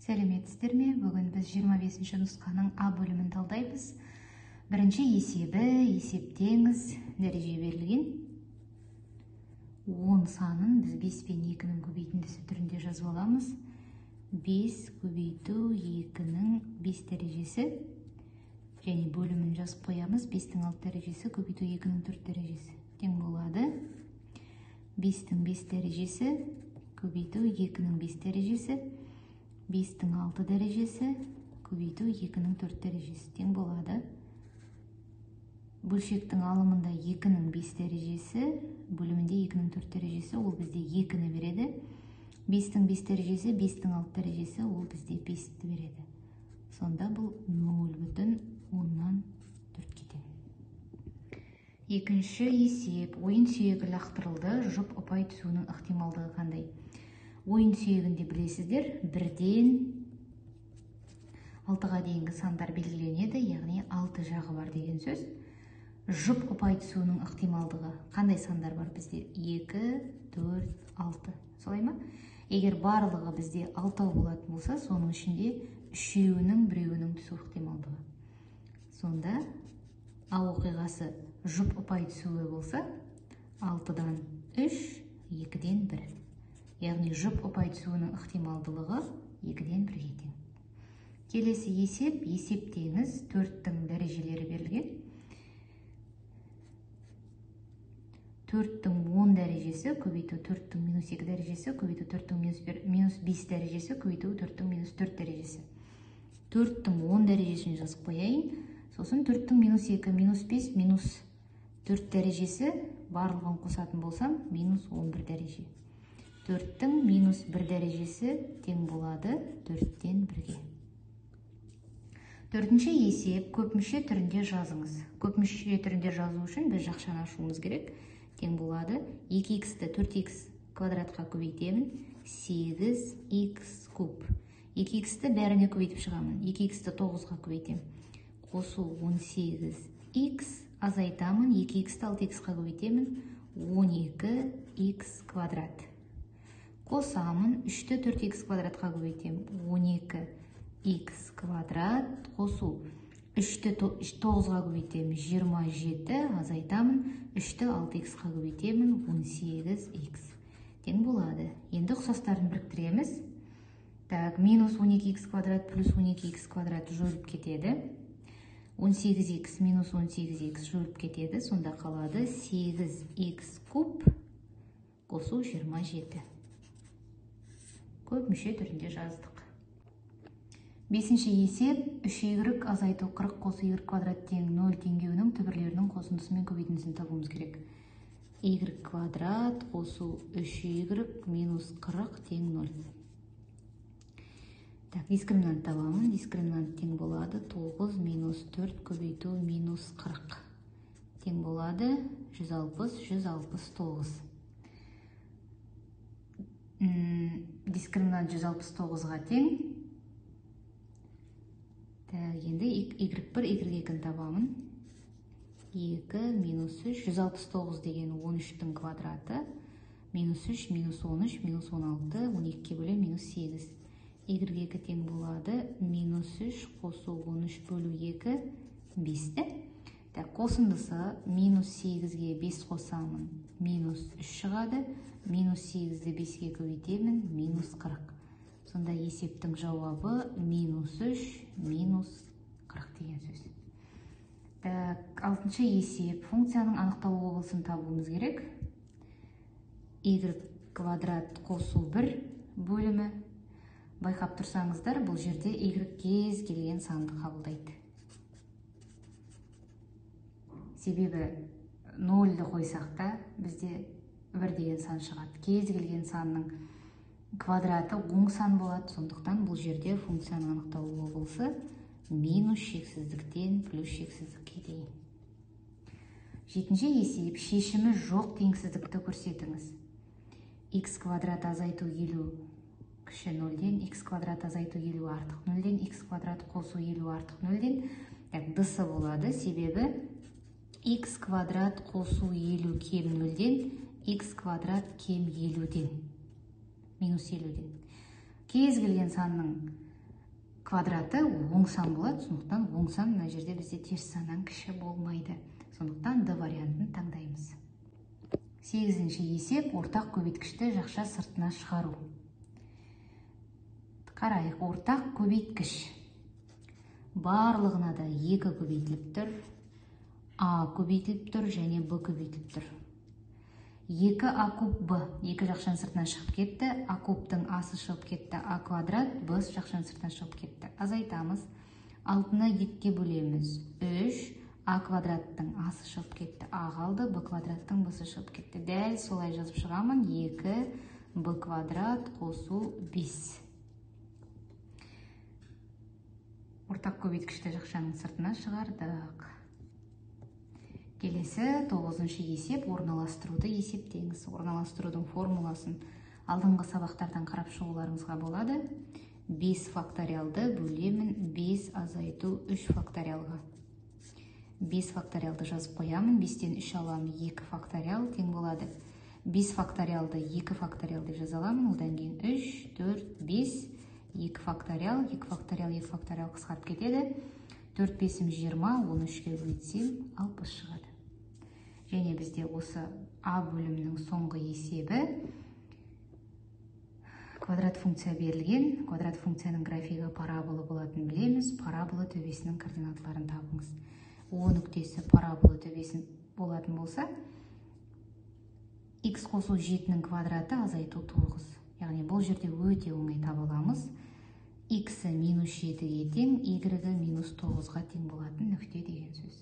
Сәлеметсіздер ме? Бүгін біз 25-ші нұсқаның А бөлімін талдаймыз. Бірінші есебі, есептеңіз, дәреже берілген. 10 санын біз 5 пен 2-нің көбейтіндісі түрінде жазып аламыз. 5 көбейту 2-нің 5 дәрежесі. Және бөлімін жазып қоямыз. 5-тің 6 дәрежесі көбейту 2-нің 4 дәрежесі. Тең болады. 5-тің 5 дәрежесі көбейту 2-нің 5 дәрежесі. 5-тің 6 дәрежесі көбейту 2-нің 4 дәрежесі тең болады. Бөлшектің алымында 2-нің 5 дәрежесі, бөлімінде 2-нің 4 дәрежесі, ол бізде 2-ні береді. 5-тің 5 дәрежесі, 5-тің 6 дәрежесі, ол бізде 5-ті береді. Сонда бұл 0,10-нан 4-ке тең. Екінші есеп, ойын сүйегі лақтырылды, жұп ұпай түсуінің ықтималдығы қандай? Ойын сүйегінде білесіздер, 1-ден 6-ға дейінгі сандар белгіленеді, яғни 6 жағы бар деген сөз. Жұп ұпай түсуінің ықтималдығы қандай сандар бар бізде? 2, 4, 6. Солай ма? Егер барлығы бізде 6 болатын болса, соның ішінде 3-1-нің түсу ықтималдығы. Сонда А оқиғасы жұп ұпай түсуі болса, 6-дан 3, 2-ден 1. Яғни жұп ұпай түсуінің ықтималдылығы 2-ден 1-ге тең. Келесі есеп, есептеңіз, 4-тің дәрежелері берілген. 4-тің 10 дәрежесі көбейту 4-тің минус 2 дәрежесі көбейту 4-тің минус 5 дәрежесі көбейту 4-тің минус 4 дәрежесі. 4-тің 10 дәрежесін жазып қояйын. Сосын 4-тің минус 2, минус 5, минус 4 дәрежесі барлығын қосатын болсам, минус 11 дәреже. 4-тің минус 1 дәрежесі тең болады 4-ден 1-ге. Төртінші есеп көпмүше түрінде жазыңыз. Көпмүше түрінде жазу үшін біз жақшаны ашуымыз керек. Тең болады 2х-ті 4х квадратқа көбейтемін, 8х куб. 2х-ті бәріне көбейтіп шығамын, 2х-ті 9-ға көбейтемін. Қосу 18х, азайтамын, 2х-ті 6х-қа көбейтемін, 12х квадрат. Қосамын, 3-ті 4х квадратқа көбейтемін, 12х квадрат. Қосу 3-ті 9-ға көбейтемін, 27, азайтамын, 3-ті 6х-қа көбейтемін, 18х. Тең болады. Енді ұқсастарын біріктіреміз. Так, минус 12х квадрат плюс 12х квадрат жойылып кетеді. 18х минус 18х жойылып кетеді. Сонда қалады 8х куб қосу 27. Көпмүше түрінде жаздық. Бесінші есеп, 3y азайту 40 қосу y квадрат тең 0 теңдеуінің түбірлерінің қосындысымен көбейтіндісін табуымыз керек. Y квадрат қосу 3y минус 40 тең 0. Так, дискриминант табамын. Дискриминант тең болады 9 минус 4 көбейту минус 40. Тең болады 160, 169. Дискриминант 169-ға тең. Енді y1, y2-ні табамын. 2 минус 3, 169 деген 13-тің квадраты. Минус 3, минус 13, минус 16, 12-ке бөле минус 8. Y2 тең болады. Минус 3 қосу 13 бөлу 2, 5-ті. Қосындысы минус 8-ге 5 қосамын, минус 3 шығады. Минус 8-ді 5-ге көбейтемін, минус 40. Сонда есептің жауабы минус 3, минус 40 деген сөз. Алтыншы есеп, функцияның анықталу облысын табуымыз керек. Y квадрат қосу 1 бөлімі. Байқап тұрсаңыздар, бұл жерде Y кез келген санды қабылдайды. Себебі 0-ді қойсақ та бізде 1 деген сан шығады. Кез келген санның квадраты оң сан болады. Сондықтан бұл жерде функцияның анықталу облысы минус шексіздіктен плюс шексіздікке дейін. Жетінші есеп, шешімі жоқ теңсіздікті көрсетіңіз. X квадрат азайту 50 кіші 0-ден, x квадрат азайту 50 артық 0-ден, x квадрат қосу 50 артық 0-ден. Дысы болады, себебі x квадрат қосу 50 кем 0-ден, x квадрат кем 50-ден. Минус 50-ден. Кез келген санның квадраты оң сан болады, сондықтан оң сан мына жерде бізде теріс саннан кіші болмайды. Сондықтан D вариантын таңдаймыз. 8-ші есеп, ортақ көбейткішті жақша сыртына шығару. Қарайық, ортақ көбейткіш. Барлығына да 2 көбейтіліп тұр, А көбейтіліп тұр және Б көбейтіліп тұр. 2А куб Б, 2 жақшан сыртынан шығып кетті, А кубтың асы шығып кетті, А квадрат, Б жақшан сыртынан шығып кетті. Азайтамыз, 6-ны 2-ке бөлеміз, 3, А квадраттың асы шығып кетті, А қалды, Б квадраттың Б'сы шығып кетті. Дәл солай жазып шығамын, 2 Б квадрат қосу 5. Ортақ көбейткішті жақшаның сыртына шығардық. Келесі 9-ші есеп, орналастыруды есептеңіз. Орналастырудың формуласын алдыңғы сабақтардан қарап шығуларыңызға болады. 5 факториалды бөлемін 5 азайту 3 факториалға. 5 факториалды жазып қоямын, 5-тен 3 аламын, 2 факториал тең болады. 5 факториалды 2 факториал деп жаза аламын, одан кейін 3, 4, 5, 2 факториал, 2 факториал, 2 факториал қысқарып кетеді. 4, 5-ім 20, 13-ке бөлсем 60 шығады. Және бізде осы А бөлімнің соңғы есебі квадрат функция берілген. Квадрат функцияның графигі парабола болатын білеміз. Парабола төбесінің координаталарын табыңыз. О нүктесі парабола төбесін болатын болса, x қосу 7-нің квадраты азайту 9. Яғни бұл жерде өте оңай таба аламыз. X-і -7-ге тең, Y-і -9-ға тең болатын нүкте деген сөз.